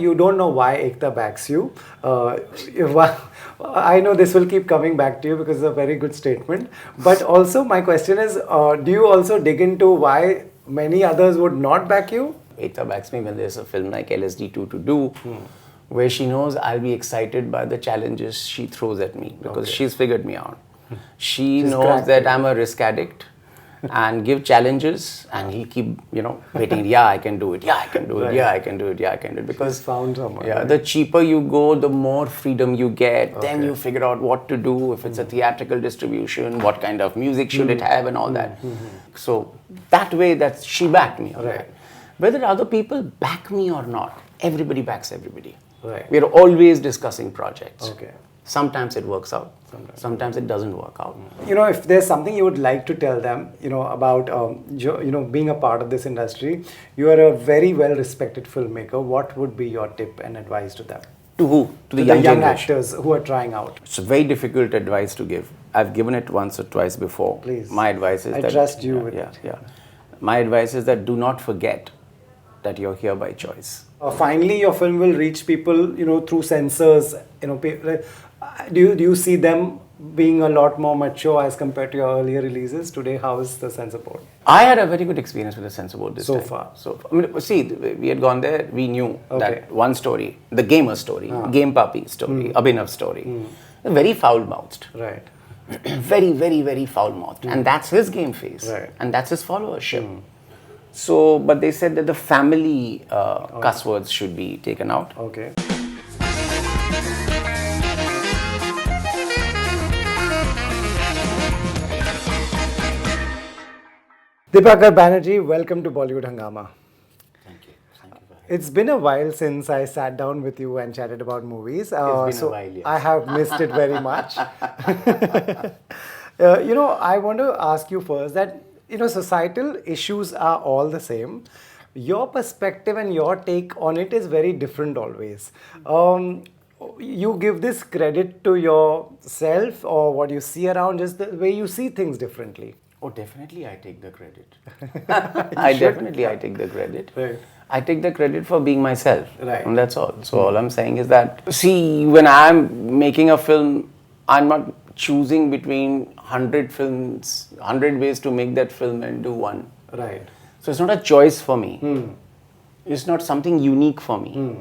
You don't know why Ekta backs you. I know this will keep coming back to you because it's a very good statement. But also, my question is, do you also dig into why many others would not back you? Ekta backs me when there's a film like LSD 2 to do, where she knows I'll be excited by the challenges she throws at me because she's figured me out. She knows that I'm a risk addict and give challenges, and he'll keep, waiting. Yeah, I can do it. Yeah, I can do it. Right. Yeah, I can do it. Yeah, I can do it. Because She's found someone. yeah, Right? the cheaper you go, the more freedom you get. Then you figure out what to do. If it's a theatrical distribution, what kind of music should it have, and all that. So that way, that she backed me. On Right. that. Whether other people back me or not, everybody backs everybody. Right. We're always discussing projects. Okay. Sometimes it works out. Sometimes it doesn't work out. If there's something you would like to tell them, about, being a part of this industry, you are a very well-respected filmmaker. What would be your tip and advice to them? To who? To the The young young generation. actors who are trying out. It's a very difficult advice to give. I've given it once or twice before. Please. My advice is I that... trust you with yeah, it. yeah. My advice is that do not forget that you're here by choice. Finally, your film will reach people, through censors. Do you see them being a lot more mature as compared to your earlier releases? Today, how is the censor board? I had a very good experience with the censor board this So time. far. So far. I mean, see, we had gone there, we knew Okay. that one story, the gamer story, Game Puppy story, Abhinav's story, very foul-mouthed. Right. Very, very, very foul-mouthed. And that's his game face. Right. And that's his followership. So, but they said that the family cuss words should be taken out. Okay. Dibakar Banerjee, welcome to Bollywood Hungama. Thank you. Thank you. It's been a while since I sat down with you and chatted about movies. It's been a while, yes. I have missed it very much. I want to ask you first that, societal issues are all the same. Your perspective and your take on it is very different always. You give this credit to yourself or what you see around, just the way you see things differently. Oh, definitely I take the credit. I take the credit. Right. I take the credit for being myself. Right. And that's all. So all I'm saying is that, see, when I'm making a film, I'm not choosing between 100 films, 100 ways to make that film and do one. Right. So it's not a choice for me. It's not something unique for me.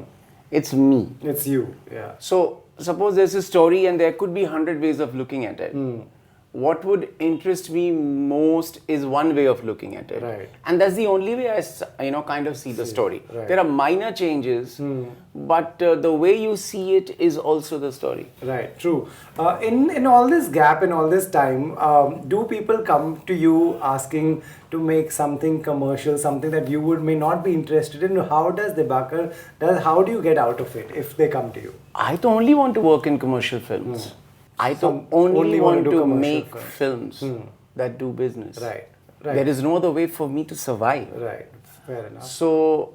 It's me. It's you. Yeah. So suppose there's a story and there could be 100 ways of looking at it. What would interest me most is one way of looking at it. Right. And that's the only way I kind of see the story. Right. There are minor changes, but the way you see it is also the story. Right, true. In all this gap, in all this time, do people come to you asking to make something commercial, something that you may not be interested in? How does Dibakar, how do you get out of it if they come to you? I don't only want to work in commercial films. I don't only want to make films that do business. Right. There is no other way for me to survive. Right, fair enough. So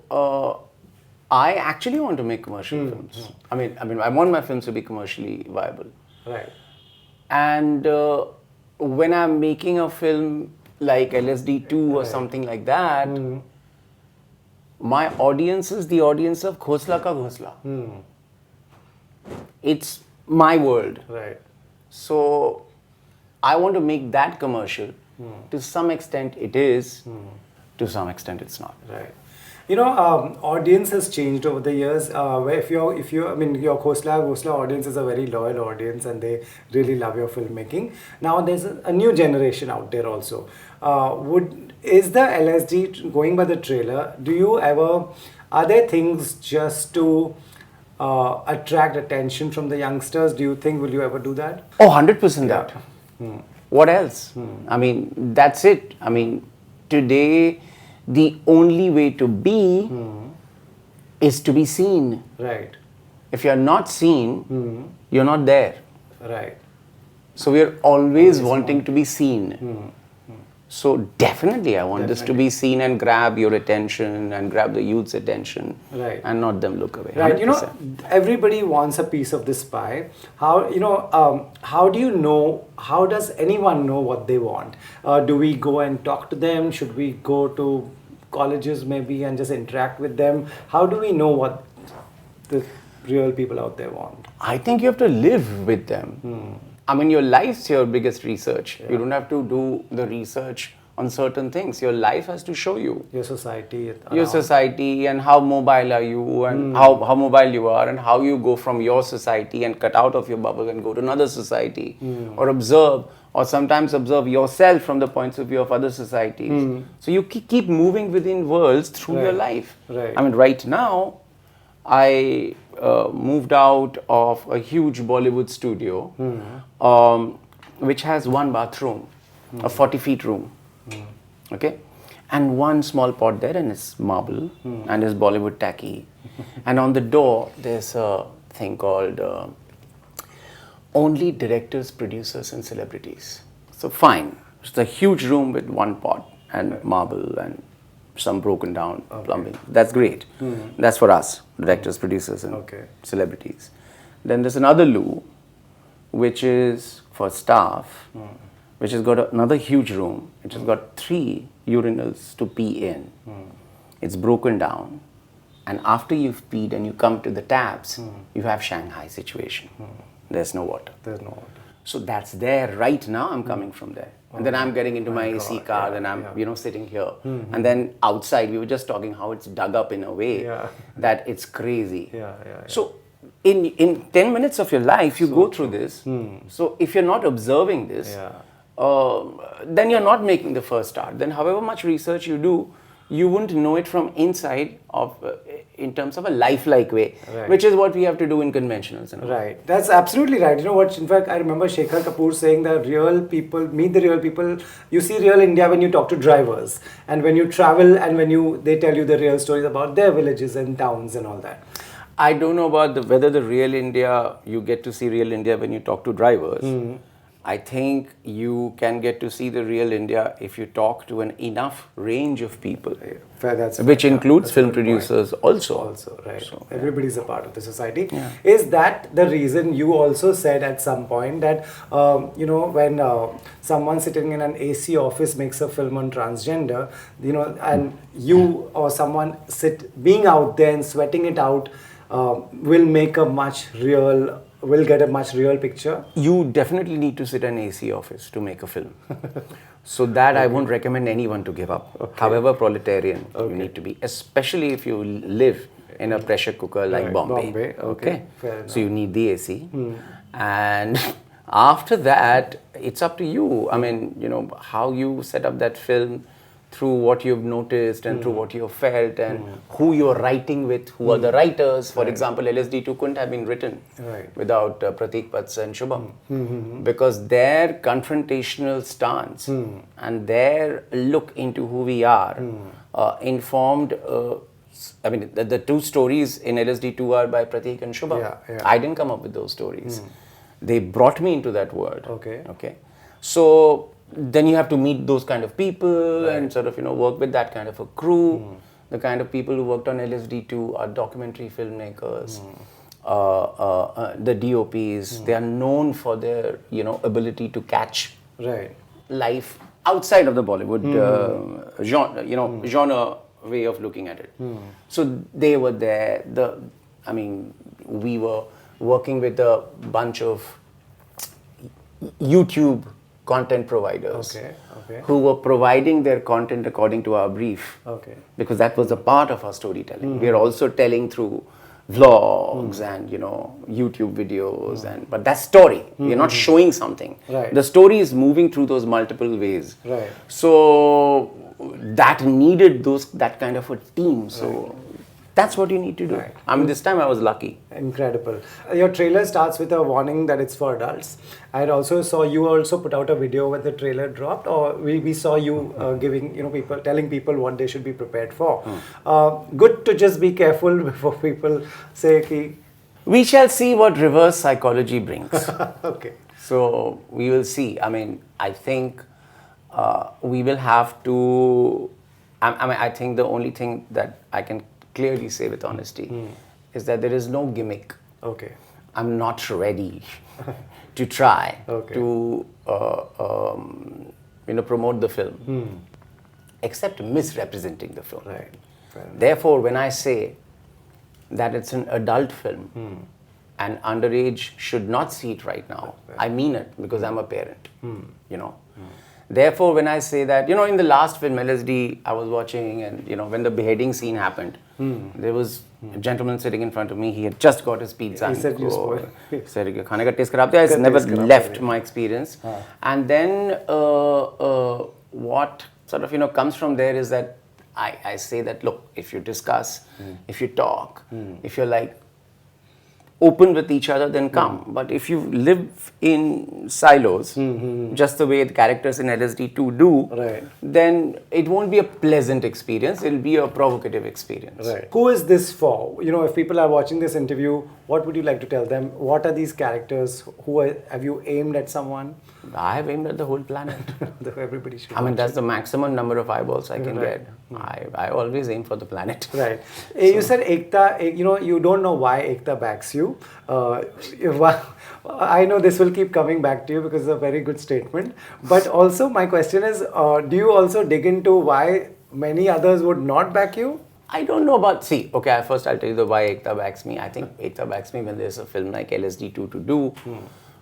I actually want to make commercial films. I mean, I want my films to be commercially viable. Right. And when I'm making a film like LSD 2 or something like that, my audience is the audience of Khosla Ka Ghosla. It's my world. Right. So I want to make that commercial. To some extent it is, to some extent it's not. Right. Audience has changed over the years. Where if your Khosla audience is a very loyal audience and they really love your filmmaking. Now there's a new generation out there also. Is the LSD, going by the trailer, are there things just to attract attention from the youngsters? Do you think, will you ever do that? Oh, 100% that. What else? I mean, that's it. I mean, today, the only way to be is to be seen. Right. If you're not seen, you're not there. Right. So we're always wanting to be seen. So definitely I want this to be seen and grab your attention and grab the youth's attention. Right. And not them look away. Right, 100%. Everybody wants a piece of this pie. How do you know, how does anyone know what they want? Do we go and talk to them? Should we go to colleges maybe and just interact with them? How do we know what the real people out there want? I think you have to live with them. I mean, your life's your biggest research. You don't have to do the research on certain things. Your life has to show you. Your society. Your society and how mobile are you and how mobile you are and how you go from your society and cut out of your bubble and go to another society or observe or sometimes observe yourself from the points of view of other societies. So you keep moving within worlds through your life. Right. I mean, right now, I moved out of a huge Bollywood studio which has one bathroom, a 40 feet room. Okay, and one small pot there, and it's marble, and it's Bollywood tacky. And on the door, there's a thing called only directors, producers, and celebrities. So fine, it's a huge room with one pot and marble and some broken down plumbing. That's great. That's for us, directors, producers, and celebrities. Then there's another loo, which is for staff. Which has got another huge room. It has got 3 urinals to pee in. It's broken down. And after you've peed and you come to the taps, you have Shanghai situation. There's no water. There's no water. So that's there right now. I'm coming from there. And then I'm getting into my AC car, then I'm sitting here. And then outside, we were just talking how it's dug up in a way that it's crazy. So in 10 minutes of your life, you go through this. So if you're not observing this, then you're not making the first start. Then however much research you do, you wouldn't know it from inside of in terms of a lifelike way, which is what we have to do in conventionals. Right, that's absolutely right. You know what, in fact, I remember Shekhar Kapoor saying that real people, meet the real people. You see real India when you talk to drivers and when you travel and when they tell you the real stories about their villages and towns and all that. I don't know about whether the real India, you get to see real India when you talk to drivers. I think you can get to see the real India if you talk to an enough range of people, which includes film producers also. Right. So, everybody's a part of the society. Is that the reason you also said at some point that, when someone sitting in an AC office makes a film on transgender, and you or someone being out there and sweating it out will get a much real picture? You definitely need to sit in an AC office to make a film. So that I won't recommend anyone to give up. However proletarian you need to be, especially if you live in a pressure cooker like Bombay. Okay. So you need the AC. And after that, it's up to you. I mean, how you set up that film through what you've noticed and through what you've felt and who you're writing with, who are the writers. For example, LSD 2 couldn't have been written without Pratik Patsa and Shubham because their confrontational stance and their look into who we are informed. The 2 stories in LSD 2 are by Pratik and Shubham. I didn't come up with those stories. They brought me into that world. Okay. So then you have to meet those kind of people and sort of work with that kind of a crew. The kind of people who worked on LSD 2 are documentary filmmakers, the DOPs. They are known for their ability to catch life outside of the Bollywood genre way of looking at it. So they were there. We were working with a bunch of YouTube content providers who were providing their content according to our brief because that was a part of our storytelling. We are also telling through vlogs and YouTube videos but that's story. We're not showing something. The story is moving through those multiple ways. So that needed that kind of a team. So that's what you need to do. This time I was lucky. Incredible. Your trailer starts with a warning that it's for adults. I also saw you also put out a video when the trailer dropped, or we saw you telling people what they should be prepared for. Good to just be careful before people say ki. We shall see what reverse psychology brings. So we will see. I think we will have to. I think the only thing that I can clearly say with honesty is that there is no gimmick. I'm not ready to try to promote the film except misrepresenting the film. Therefore, when I say that it's an adult film and underage should not see it right now. I mean it because I'm a parent, you know. Therefore, when I say that, you know, in the last film, LSD, I was watching and, you know, when the beheading scene happened, there was a gentleman sitting in front of me. He had just got his pizza. He said you spoiled. Said, "Khane ka taste karaab diya." It's never left my experience. And then what sort of, you know, comes from there is that I say that, look, if you discuss, if you talk, if you're like open with each other, then come. But if you live in silos, just the way the characters in LSD 2 do, then it won't be a pleasant experience. It'll be a provocative experience. Right. Who is this for? You know, if people are watching this interview, what would you like to tell them? What are these characters? Have you aimed at someone? I have aimed at the whole planet. Everybody should. I mean, that's the maximum number of eyeballs I can get. I always aim for the planet. Right. You said Ekta, you know, you don't know why Ekta backs you. I know this will keep coming back to you because it's a very good statement. But also, my question is, do you also dig into why many others would not back you? I don't know about, okay, first I'll tell you why Ekta backs me. I think Ekta backs me when there's a film like LSD 2 to do,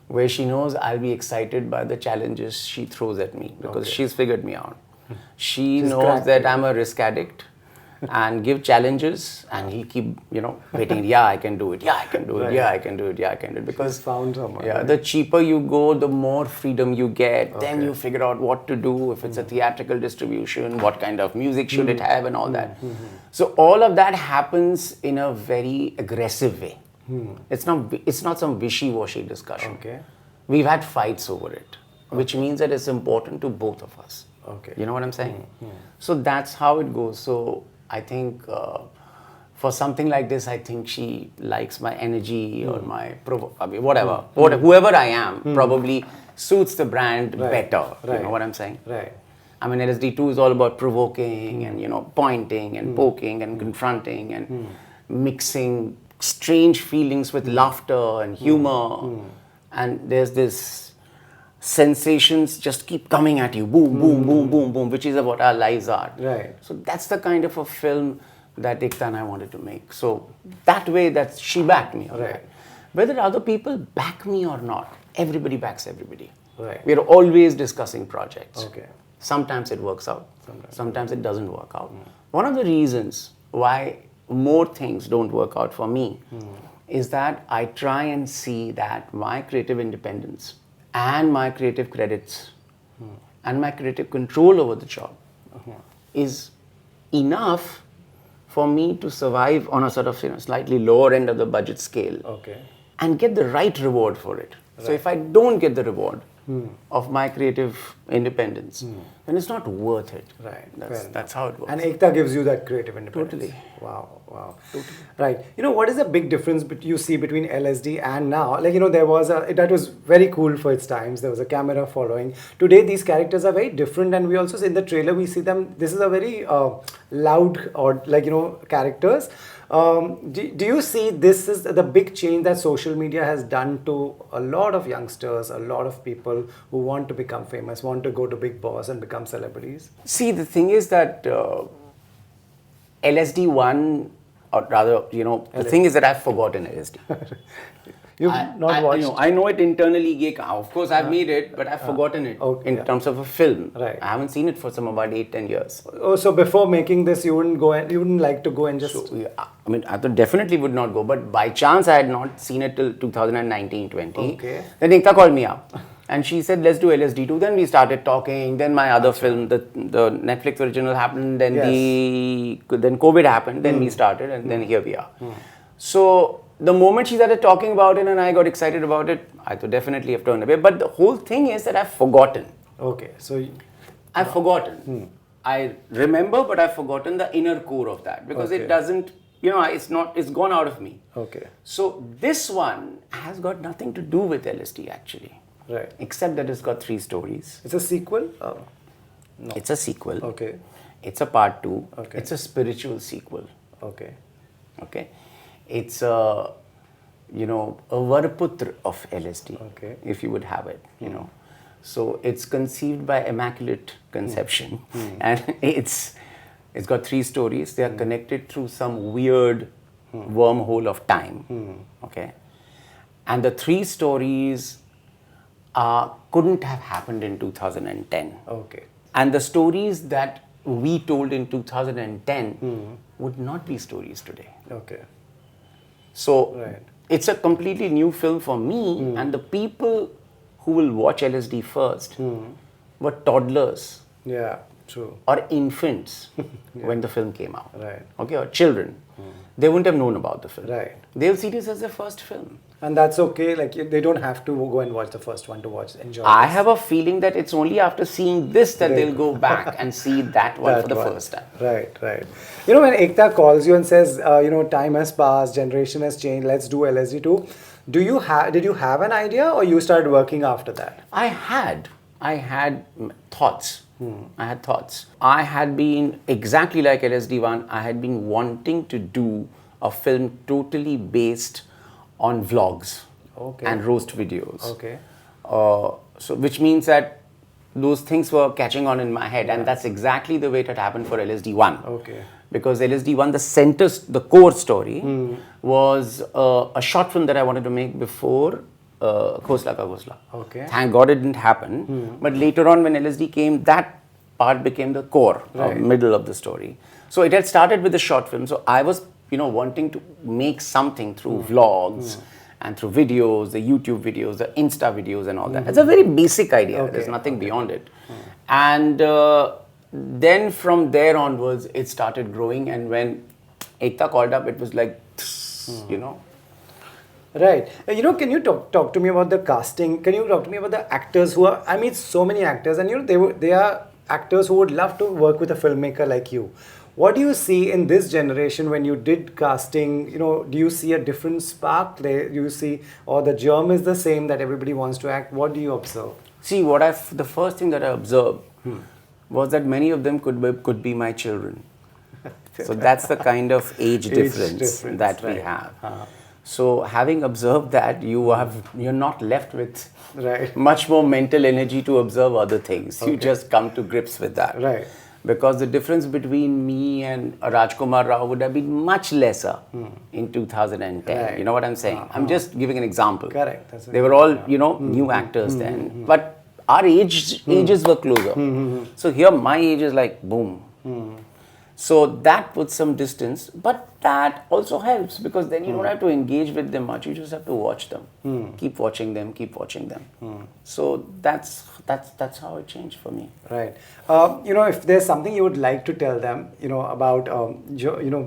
where she knows I'll be excited by the challenges she throws at me because she's figured me out. She knows that I'm a risk addict and give challenges and he'll keep, you know, waiting. Yeah, I can do it. Yeah, I can do it. Yeah, I can do it. Yeah, I can do it. Because found someone. Yeah, the cheaper you go, the more freedom you get. Then you figure out what to do. If it's a theatrical distribution, what kind of music should it have and all that. So all of that happens in a very aggressive way. It's not some wishy-washy discussion. We've had fights over it, which means that it's important to both of us. You know what I'm saying? So that's how it goes. So I think for something like this, I think she likes my energy or my whatever. Whoever I am probably suits the brand better. You know what I'm saying? Right. I mean, LSD 2 is all about provoking and, you know, pointing and poking and confronting and mixing strange feelings with laughter and humor. And there's this sensations just keep coming at you, boom, boom, boom, boom, boom, which is what our lives are. Right. So that's the kind of a film that Ekta and I wanted to make. So that way, she backed me. Right. Whether other people back me or not, everybody backs everybody. Right. We are always discussing projects. Okay. Sometimes it works out. Sometimes it doesn't work out. One of the reasons why more things don't work out for me is that I try and see that my creative independence and my creative credits and my creative control over the job is enough for me to survive on a sort of, you know, slightly lower end of the budget scale and get the right reward for it. So if I don't get the reward of my creative independence, then it's not worth it. Right. That's how it works. And Ekta gives you that creative independence. Totally. Wow. Totally. Right. You know, what is the big difference you see between LSD and now? Like, you know, there was that was very cool for its times. There was a camera following. Today, these characters are very different. And we also, in the trailer, we see them, this is a very loud or, like, you know, characters. Do you see this is the big change that social media has done to a lot of youngsters, a lot of people who want to become famous, want to go to Big Boss and become celebrities? See, the thing is that LSD 1, or rather, you know, the thing is that I've forgotten LSD. You've not watched? I know it internally. Of course, I've made it, but I've forgotten it in terms of a film. Right. I haven't seen it for some about 8-10 years. Oh, so before making this, you wouldn't like to go and just... So, I mean, I definitely would not go, but by chance, I had not seen it till 2019-20. Okay. Then Ekta called me up. And she said, let's do LSD 2. Then we started talking. Then my other film, the Netflix original happened. Then then COVID happened. Then we started, and then here we are. So the moment she started talking about it and I got excited about it, I thought definitely have turned away. But the whole thing is that I've forgotten. Okay, so... I've forgotten. I remember, but I've forgotten the inner core of that. Because it doesn't, you know, it's gone out of me. Okay. So this one has got nothing to do with LSD actually. Right. Except that it's got 3 stories. It's a sequel? No. It's a sequel. Okay. It's a part 2. Okay. It's a spiritual sequel. Okay. Okay. It's a, you know, a Varaputra of LSD. Okay. If you would have it, you know. So it's conceived by Immaculate Conception. And it's got 3 stories. They are connected through some weird wormhole of time. Okay, and the three stories couldn't have happened in 2010. Okay. And the stories that we told in 2010 would not be stories today. Okay. So Right. it's a completely new film for me, and the people who will watch LSD first were toddlers Yeah. True. or infants when the film came out. Right. Okay, or children. They wouldn't have known about the film. Right. They'll see this as their first film. And that's okay. Like they don't have to go and watch the first one to enjoy. I this. have a feeling that it's only after seeing this that they'll go back and see that one for the one. first time. Right, right. You know, when Ekta calls you and says, time has passed, generation has changed, let's do LSD too. Did you have an idea, or you started working after that? I had thoughts. I had thoughts. I had been exactly like LSD1. I had been wanting to do a film totally based on vlogs and roast videos. Okay. So which means that those things were catching on in my head, and that's exactly the way it had happened for LSD1. Okay. Because LSD1, the core story was a short film that I wanted to make before Khosla Ka Ghosla. Okay. Thank God it didn't happen. But later on, when LSD came, that part became the core, middle of the story. So it had started with the short film. So I was, wanting to make something through vlogs and through videos, the YouTube videos, the Insta videos, and all that. It's a very basic idea. There's nothing beyond it. And then from there onwards, it started growing. And when Ekta called up, it was like, Right. Can you talk to me about the casting? Can you talk to me about the actors who are? I meet so many actors, and they are actors who would love to work with a filmmaker like you. What do you see in this generation when you did casting? Do you see a different spark? Do you see, or the germ is the same that everybody wants to act? What do you observe? See, the first thing that I observed was that many of them could be my children. So that's the kind of age difference that we have. So having observed that, you're not left with much more mental energy to observe other things. You just come to grips with that. Right. Because the difference between me and Rajkumar Rao would have been much lesser in 2010. Right. You know what I'm saying? I'm just giving an example. Correct. They were all, new actors then. But our ages were closer. So here my age is like boom. So that puts some distance, but that also helps because then you don't have to engage with them much. You just have to watch them, keep watching them. So that's how it changed for me. Right. If there's something you would like to tell them, about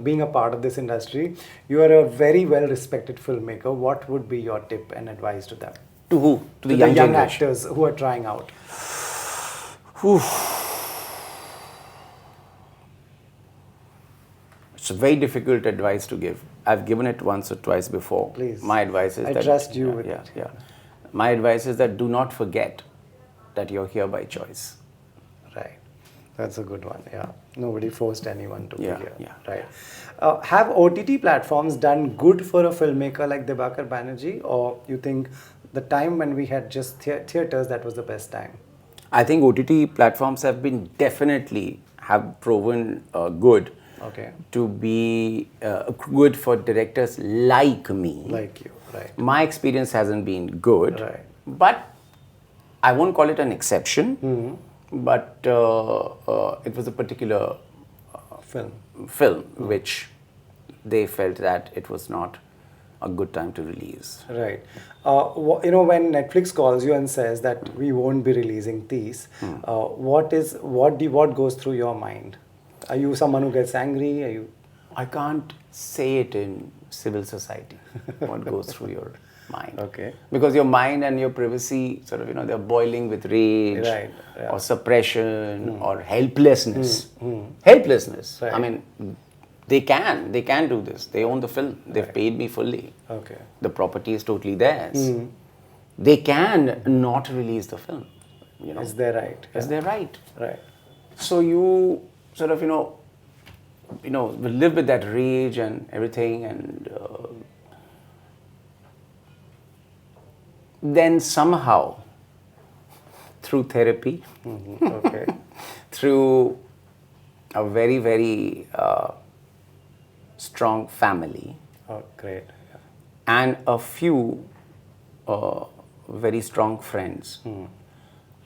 being a part of this industry, you are a very well respected filmmaker. What would be your tip and advice to them? To who? To the young generation. actors who are trying out. It's a very difficult advice to give. I've given it once or twice before. Please. My advice is I trust you with it. Yeah. My advice is that do not forget that you're here by choice. Right. That's a good one. Yeah. Nobody forced anyone to be here. Yeah. Right. Have OTT platforms done good for a filmmaker like Dibakar Banerjee, or you think the time when we had just theaters, that was the best time? I think OTT platforms have proven good. Okay. To be good for directors like me. Like you, right. My experience hasn't been good. Right. But I won't call it an exception. But it was a particular film which they felt that it was not a good time to release. Right. When Netflix calls you and says that we won't be releasing these, what goes through your mind? Are you someone who gets angry? I can't say it in civil society. What goes through your mind? Okay. Because your mind and your privacy they're boiling with rage or suppression or helplessness. Helplessness. Right. I mean, they can do this. They own the film. They've paid me fully. Okay. The property is totally theirs. They can not release the film. It's their right. It's their right. Right. So you will live with that rage and everything, and then somehow, through therapy, through a very, very strong family, Oh, great. Yeah. and a few very strong friends,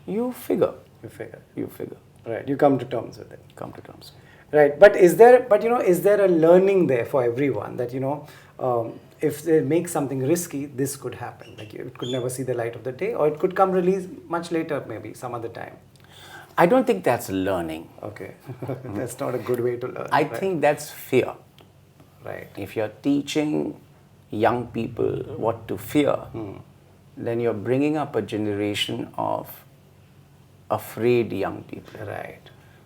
you figure. You figure. You figure. Right. You come to terms with it. Come to terms. Right. But is there, is there a learning there for everyone that, if they make something risky, this could happen? Like it could never see the light of the day, or it could come release much later, maybe some other time. I don't think that's learning. Okay. That's not a good way to learn. I right? think that's fear. Right. If you're teaching young people what to fear, then you're bringing up a generation of afraid young people. Right.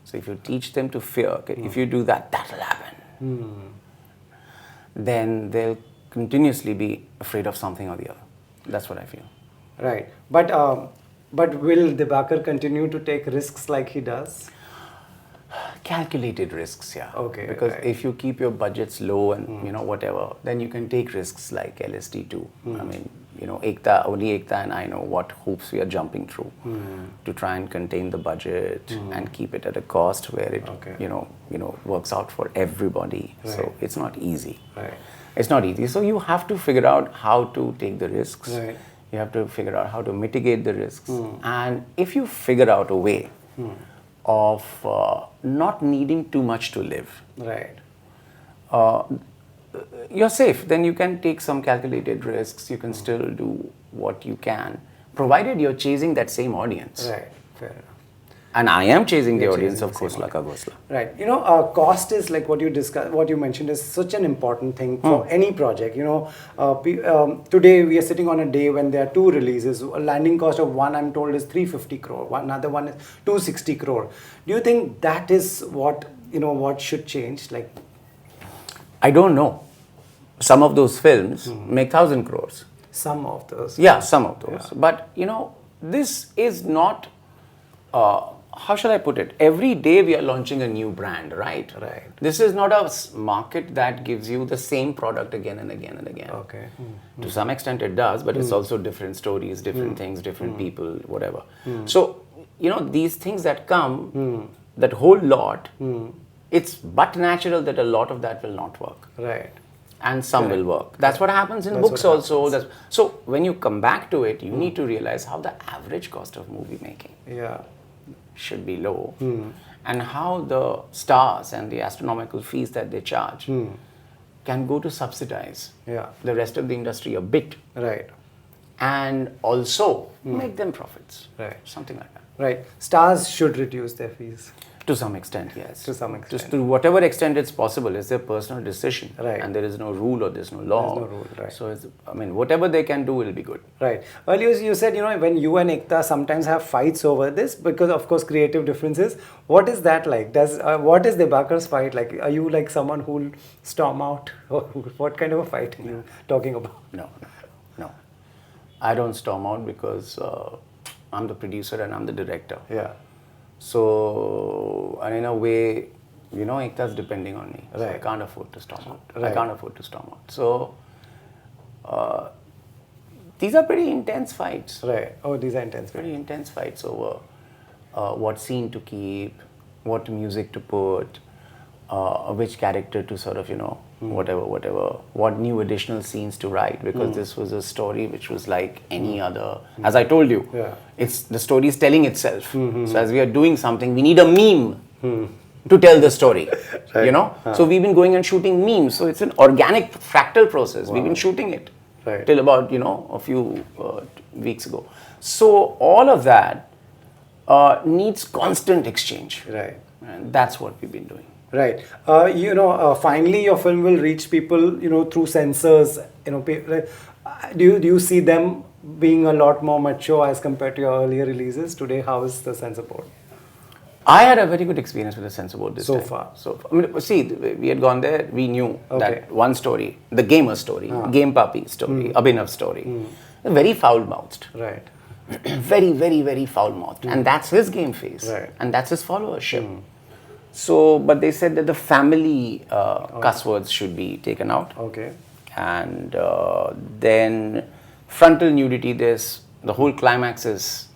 So if you teach them to fear, okay, if you do that, that'll happen. Then they'll continuously be afraid of something or the other. That's what I feel. Right. But will Dibakar continue to take risks like he does? Calculated risks, yeah. Okay, Because right. if you keep your budgets low and whatever, then you can take risks like LSD too. I mean, only Ekta and I know what hoops we are jumping through to try and contain the budget and keep it at a cost where it works out for everybody. Right. So it's not easy. Right. It's not easy. So you have to figure out how to take the risks. Right. You have to figure out how to mitigate the risks. And if you figure out a way of not needing too much to live, Right. you're safe. Then you can take some calculated risks. You can still do what you can, provided you're chasing that same audience. Right. Fair enough. And I am chasing the You're audience chasing of the same Khosla Ka Ghosla. Right. Cost is like what you mentioned is such an important thing for any project. Today we are sitting on a day when there are two releases. A landing cost of one, I'm told, is 350 crore. Another one is 260 crore. Do you think that is what should change? Like, I don't know. Some of those films make 1,000 crores. some of those. Yeah, some of those. Yeah. But, this is not, how shall I put it? Every day we are launching a new brand, right? Right. This is not a market that gives you the same product again and again and again. Okay. To some extent it does, but it's also different stories, different things, different people, whatever. So, these things that come, that whole lot, it's but natural that a lot of that will not work. Right. And some will work. That's what happens in That's books what also. So when you come back to it, you need to realize how the average cost of movie making Yeah. should be low, and how the stars and the astronomical fees that they charge can go to subsidize Yeah. the rest of the industry a bit, Right. and also make them profits. Right. Something like that. Right. Stars should reduce their fees. To some extent, yes. To some extent. Just to whatever extent it's possible. It's their personal decision. Right. And there is no rule or there's no law. There's no rule, right. So, whatever they can do will be good. Right. Earlier you said, when you and Ekta sometimes have fights over this because, of course, creative differences. What is that like? What is Dibakar's fight like? Are you like someone who'll storm out? Or what kind of a fight are you talking about? No. I don't storm out because I'm the producer and I'm the director. Yeah. So, and in a way, Ekta's depending on me. So I Right. can't afford to storm out. Right. I can't afford to storm out. So, these are pretty intense fights. Right. Oh, these are intense. Pretty intense fights over what scene to keep, what music to put, which character to sort of, whatever, what new additional scenes to write, because this was a story which was like any other. As I told you, Yeah. the story is telling itself. So as we are doing something, we need a meme to tell the story, So we've been going and shooting memes. So it's an organic fractal process. We've been shooting it Right. till about, a few weeks ago. So all of that needs constant exchange. Right. And that's what we've been doing. Right. Finally, your film will reach people, through censors. Do you see them being a lot more mature as compared to your earlier releases? Today, how is the censor board? I had a very good experience with the censor board this So time. far. So far. See, we had gone there. We knew Okay. that one story, the gamer story, Game Papi story, Abhinav story, very foul-mouthed. Right. Very, very, very foul-mouthed. And that's his game face. Right. And that's his followership. So, but they said that the family cuss words should be taken out. Okay. And then frontal nudity, the whole climax is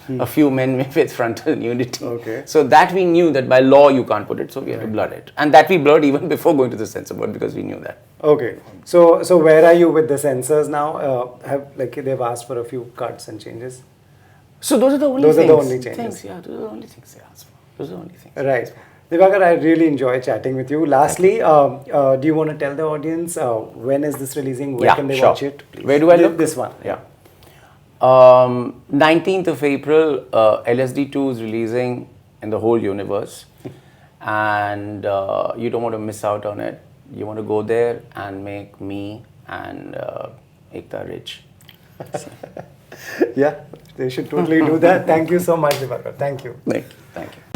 a few men with frontal nudity. Okay. So that we knew that by law you can't put it, so we had to blur it. And that we blurred even before going to the censor board because we knew that. Okay. So where are you with the censors now? They've asked for a few cuts and changes? So those are the only Those things. are the only changes. Yeah, those are the only things they asked for. Those are the only things. Right. Dibakar, I really enjoy chatting with you. Lastly, do you want to tell the audience when is this releasing? Where can they watch it? Please. Where do I look? This one. Yeah. 19th of April, LSD2 is releasing in the whole universe. And you don't want to miss out on it. You want to go there and make me and Ekta rich. Yeah, they should totally do that. Thank you so much, Dibakar. Thank you. Thank you. Thank you.